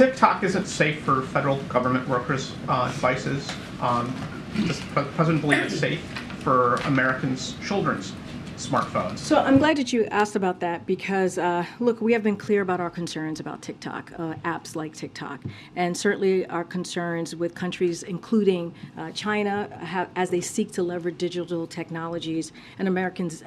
TikTok isn't safe for federal government workers' devices. Does the President believe it's safe for Americans' children's smartphones? So I'm glad that you asked about that because, look, we have been clear about our concerns about TikTok, apps like TikTok, and certainly our concerns with countries including China as they seek to leverage digital technologies and Americans'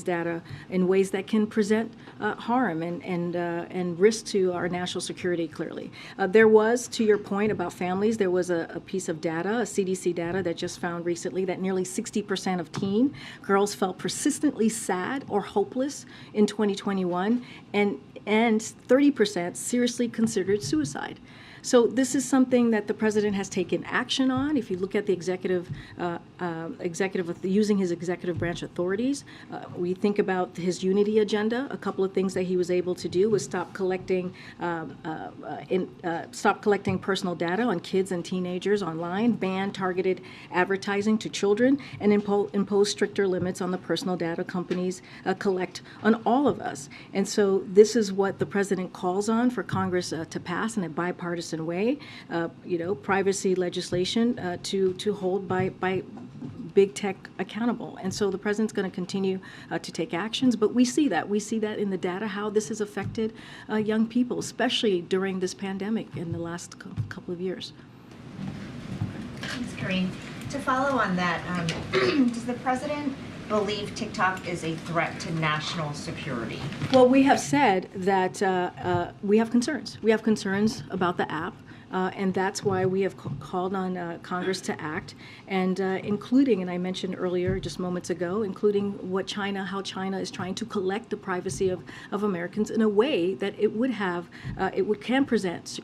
data in ways that can present harm and risk to our national security, clearly. There was, to your point about families, there was a piece of data, a CDC data that just found recently that nearly 60% of teen girls felt persistently sad or hopeless in 2021, and 30% seriously considered suicide. So this is something that the president has taken action on. If you look at the using his executive branch authorities, we think about his unity agenda. A couple of things that he was able to do was stop collecting personal data on kids and teenagers online, ban targeted advertising to children, and impose stricter limits on the personal data companies collect on all of us. And so this is what the president calls on for Congress to pass in a bipartisan way, privacy legislation to hold by big tech accountable. And so the president's going to continue to take actions, but we see that in the data, how this has affected young people, especially during this pandemic in the last couple of years. Thanks, Karine. To follow on that, does the president believe TikTok is a threat to national security? Well, we have said that we have concerns. We have concerns about the app. And that's why we have called on Congress to act, and including, and I mentioned earlier, just moments ago, including how China is trying to collect the privacy of Americans in a way that can present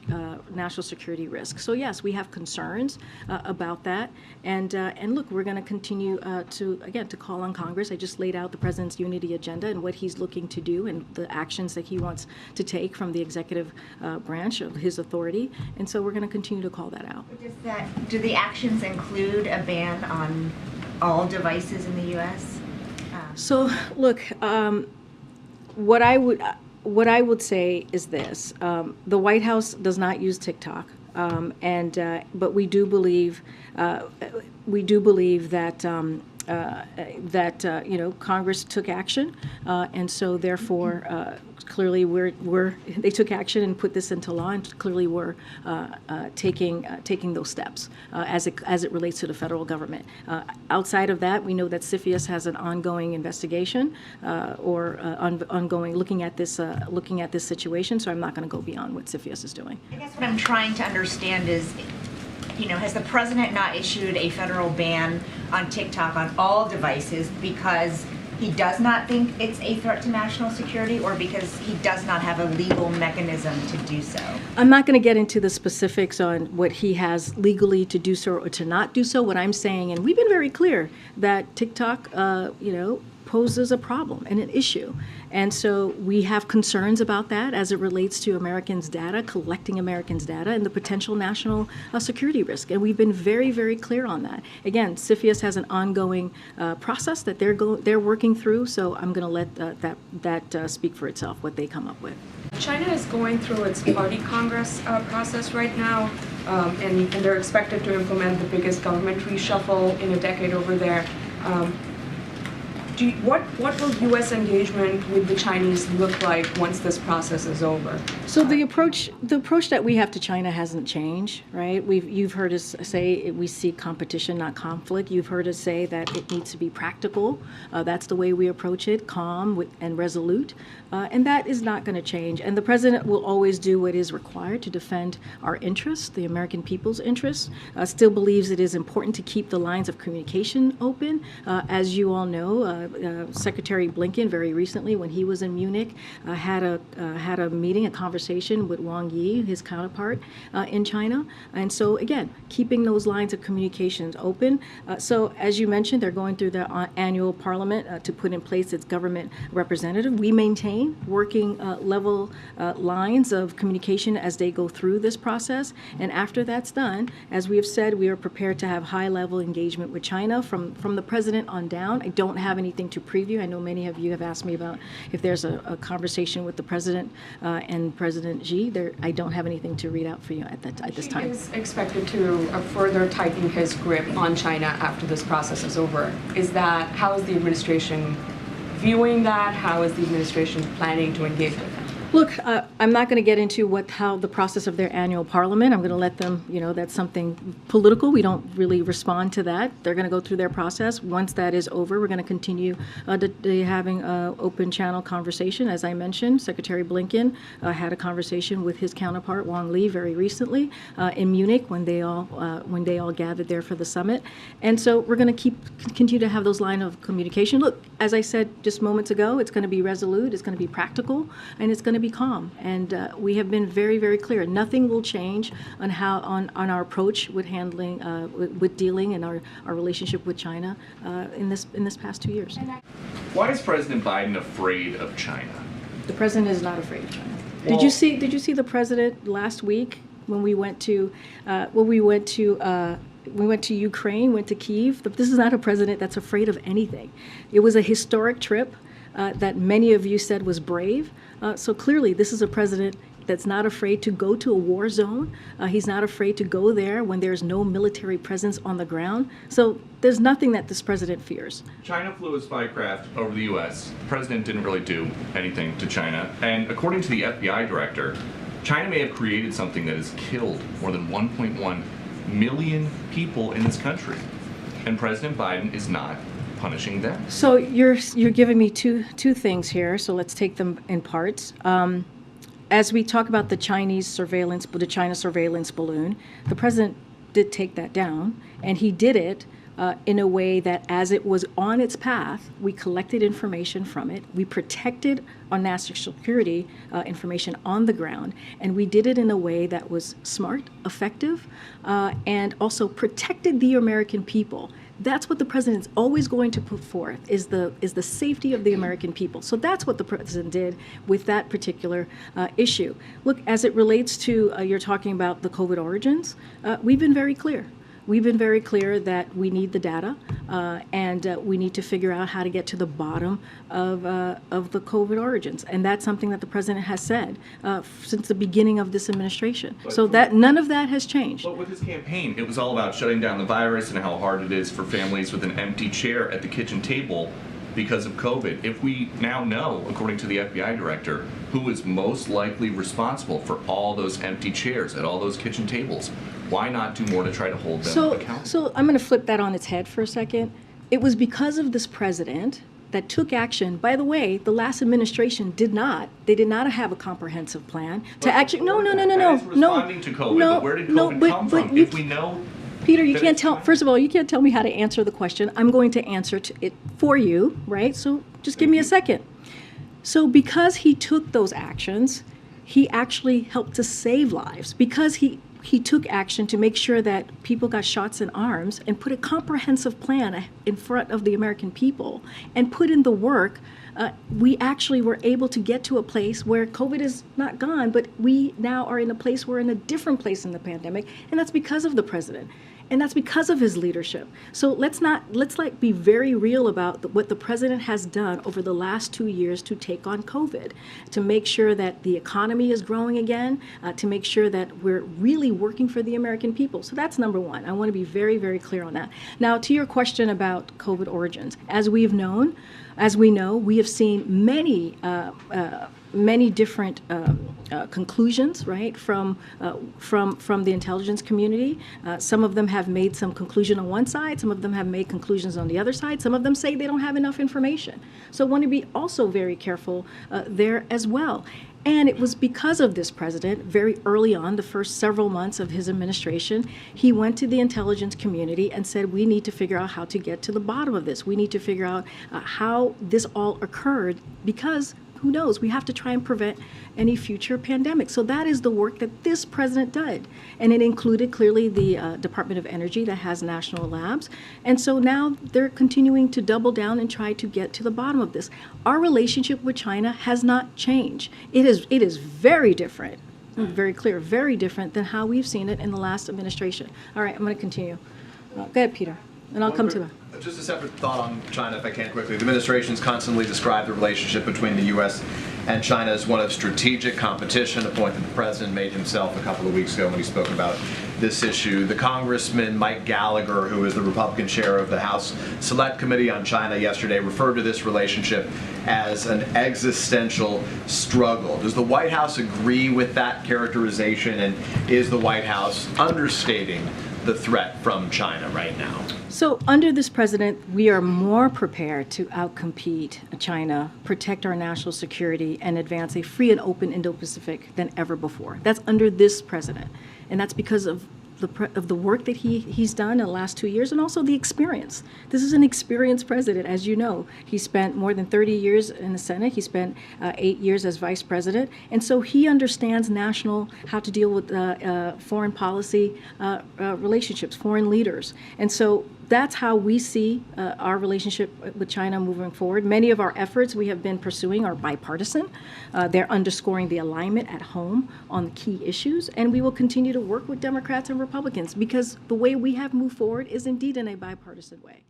national security risks. So yes, we have concerns about that, and look, we're going to continue to call on Congress. I just laid out the president's unity agenda and what he's looking to do and the actions that he wants to take from the executive branch of his authority, and so we're going to continue to call that out. Do the actions include a ban on all devices in the U.S.? So, look, what I would say is this: the White House does not use TikTok, but we do believe that. Congress took action, and so therefore, clearly they took action and put this into law, and clearly we're taking those steps as it relates to the federal government. Outside of that, we know that CFIUS has an ongoing investigation ongoing looking at this situation. So I'm not going to go beyond what CFIUS is doing. I guess what I'm trying to understand is, has the president not issued a federal ban on TikTok on all devices because he does not think it's a threat to national security, or because he does not have a legal mechanism to do so? I'm not going to get into the specifics on what he has legally to do so or to not do so. What I'm saying, and we've been very clear, that TikTok, poses a problem and an issue. And so we have concerns about that as it relates to Americans' data, collecting Americans' data, and the potential national security risk. And we've been very, very clear on that. Again, CFIUS has an ongoing process that they're working through, so I'm going to let that speak for itself, what they come up with. China is going through its party Congress process right now, and they're expected to implement the biggest government reshuffle in a decade over there. What will U.S. engagement with the Chinese look like once this process is over? So the approach that we have to China hasn't changed, right? You've heard us say we seek competition, not conflict. You've heard us say that it needs to be practical. That's the way we approach it, calm and resolute, and that is not going to change. And the president will always do what is required to defend our interests, the American people's interests. Still believes it is important to keep the lines of communication open. As you all know, Secretary Blinken very recently, when he was in Munich, had a meeting, a conversation with Wang Yi, his counterpart in China. And so again, keeping those lines of communications open. So as you mentioned, they're going through the annual parliament to put in place its government representative. We maintain working level lines of communication as they go through this process. And after that's done, as we have said, we are prepared to have high-level engagement with China from the president on down. I don't have anything to preview. I know many of you have asked me about if there's a conversation with the president and President Xi, I don't have anything to read out for you at this He time. is expected to further tighten his grip on China after this process is over. How is the administration viewing that? How is the administration planning to engage with him? Look, I'm not going to get into how the process of their annual parliament. I'm going to let them, that's something political. We don't really respond to that. They're going to go through their process. Once that is over, we're going to continue having an open channel conversation. As I mentioned, Secretary Blinken had a conversation with his counterpart, Wang Li, very recently in Munich when they all gathered there for the summit. And so we're going to continue to have those lines of communication. Look, as I said just moments ago, it's going to be resolute, it's going to be practical, and it's going to be calm. And we have been very, very clear. Nothing will change on our approach with handling, with dealing and our relationship with China in this past 2 years. Why is President Biden afraid of China? The president is not afraid of China. Well- Did you see the president last week when we went to Ukraine, went to Kyiv? This is not a president that's afraid of anything. It was a historic trip that many of you said was brave. So clearly, this is a president that's not afraid to go to a war zone. He's not afraid to go there when there's no military presence on the ground. So there's nothing that this president fears. China flew a spy craft over the U.S. The president didn't really do anything to China. And according to the FBI director, China may have created something that has killed more than 1.1 million people in this country. And President Biden is not punishing them. So you're giving me two things here. So let's take them in parts. As we talk about the China surveillance balloon, the president did take that down, and he did it in a way that, as it was on its path, we collected information from it, we protected our national security information on the ground, and we did it in a way that was smart, effective, and also protected the American people. That's what the president's always going to put forth, is the safety of the American people. So that's what the president did with that particular issue. Look, as it relates to, you're talking about the COVID origins, we've been very clear. We've been very clear that we need the data, and we need to figure out how to get to the bottom of the COVID origins. And that's something that the president has said since the beginning of this administration. So that none of that has changed. But with his campaign, it was all about shutting down the virus and how hard it is for families with an empty chair at the kitchen table because of COVID. If we now know, according to the FBI director, who is most likely responsible for all those empty chairs at all those kitchen tables, why not do more to try to hold them accountable? So I'm going to flip that on its head for a second. It was because of this president that took action. By the way, the last administration did not have a comprehensive plan to actually. No. That is responding to COVID, but where did COVID come from? If we know. Peter, you can't tell. First of all, you can't tell me how to answer the question. I'm going to answer it for you, right? So just give me a second. So because he took those actions, he actually helped to save lives. Because he took action to make sure that people got shots in arms and put a comprehensive plan in front of the American people and put in the work, we actually were able to get to a place where COVID is not gone, but we now are in a place, we're in a different place in the pandemic, and that's because of the president. And that's because of his leadership. So let's be very real about what the president has done over the last 2 years to take on COVID, to make sure that the economy is growing again, to make sure that we're really working for the American people. So that's number one. I want to be very, very clear on that. Now, to your question about COVID origins, as we know, we have seen many different conclusions, right, from the intelligence community. Some of them have made some conclusion on one side, some of them have made conclusions on the other side, some of them say they don't have enough information. So I want to be also very careful there as well. And it was because of this president, very early on, the first several months of his administration, he went to the intelligence community and said, we need to figure out how to get to the bottom of this. We need to figure out how this all occurred, because who knows? We have to try and prevent any future pandemic. So that is the work that this president did. And it included clearly the Department of Energy that has national labs. And so now they're continuing to double down and try to get to the bottom of this. Our relationship with China has not changed. It is very different, very clear, very different than how we've seen it in the last administration. All right, I'm going to continue. Go ahead, Peter, and I'll come to that. Just a separate thought on China, if I can quickly. The administration's constantly described the relationship between the U.S. and China is one of strategic competition, a point that the president made himself a couple of weeks ago when he spoke about this issue. The Congressman Mike Gallagher, who is the Republican chair of the House Select Committee on China yesterday, referred to this relationship as an existential struggle. Does the White House agree with that characterization, and is the White House understating the threat from China right now? So under this president, we are more prepared to outcompete China, protect our national security, and advance a free and open Indo-Pacific than ever before. That's under this president. And that's because of the work that he's done in the last 2 years, and also the experience. This is an experienced president, as you know. He spent more than 30 years in the Senate. He spent 8 years as vice president. And so he understands how to deal with foreign policy relationships, foreign leaders. And so that's how we see our relationship with China moving forward. Many of our efforts we have been pursuing are bipartisan. They're underscoring the alignment at home on the key issues, and we will continue to work with Democrats and Republicans because the way we have moved forward is indeed in a bipartisan way.